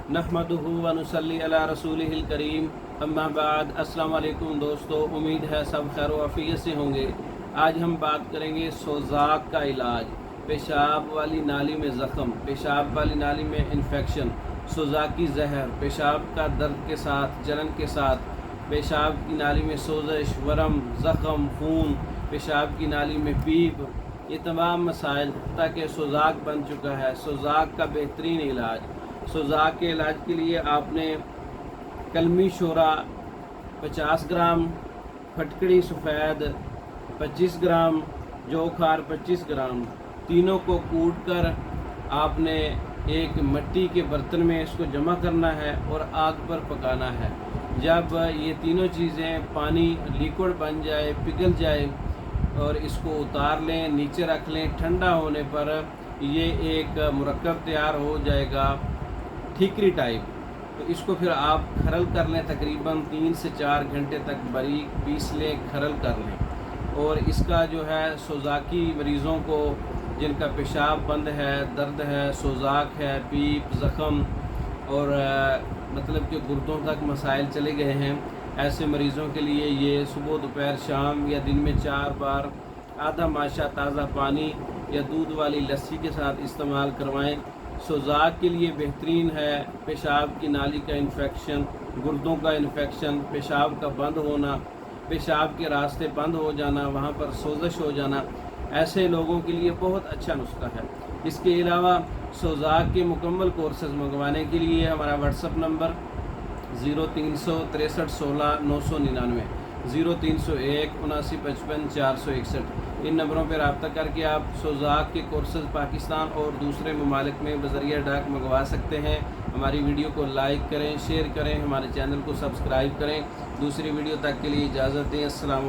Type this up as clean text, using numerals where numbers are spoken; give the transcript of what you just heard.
नहमदुहु व नुसल्ली अला रसूलिहिल करीम अम्मा बाद। अस्सलाम वालेकुम दोस्तों, उम्मीद है सब खैर व आफियत से होंगे। आज हम बात करेंगे सोज़ाक का इलाज। पेशाब वाली नाली में ज़ख़म, पेशाब वाली नाली में इन्फेक्शन, सोज़ाकी जहर, पेशाब का दर्द के साथ, जलन के साथ, पेशाब की नाली में सोजश, वरम, ज़ख़म, खून, पेशाब की नाली में पीप, ये तमाम मसाइल ताकि सोज़ाक बन चुका है। सोज़ाक का बेहतरीन इलाज। सोज़ाक के इलाज के लिए आपने कलमी शोरा 50 ग्राम, फटकड़ी सफ़ेद 25 ग्राम, जौ खार 25 ग्राम, तीनों को कूट कर आपने एक मिट्टी के बर्तन में इसको जमा करना है और आग पर पकाना है। जब ये तीनों चीज़ें पानी लिक्विड बन जाए, पिघल जाए और इसको उतार लें, नीचे रख लें। ठंडा होने पर ये एक मुरक्कब तैयार हो जाएगा, ठीकरी टाइप। तो इसको फिर आप खरल कर लें, तकरीबन 3 से 4 घंटे तक बारीक पीस लें, खरल कर लें। और इसका जो है सोज़ाकी मरीज़ों को जिनका पेशाब बंद है, दर्द है, सोज़ाक है, पीप, ज़ख़म और मतलब कि गुर्दों तक मसाइल चले गए हैं, ऐसे मरीज़ों के लिए ये सुबह दोपहर शाम या दिन में 4 बार आधा माशा ताज़ा पानी या दूध वाली लस्सी के साथ इस्तेमाल करवाएं। सोज़ाक के लिए बेहतरीन है। पेशाब की नाली का इन्फेक्शन, गुर्दों का इन्फेक्शन, पेशाब का बंद होना, पेशाब के रास्ते बंद हो जाना, वहाँ पर सोजश हो जाना, ऐसे लोगों के लिए बहुत अच्छा नुस्खा है। इसके अलावा सोज़ाक के मुकम्मल कोर्सेज़ मंगवाने के लिए हमारा व्हाट्सअप नंबर 0363 16 999, 0301 79 55 461। इन नंबरों पर रब्ता करके आप सोज़ाक के कोर्सेज़ पाकिस्तान और दूसरे ममालिक में बज़रिया डाक मंगवा सकते हैं। हमारी वीडियो को लाइक करें, शेयर करें, हमारे चैनल को सब्सक्राइब करें। दूसरी वीडियो तक के लिए इजाज़त दें। अस्सलाम।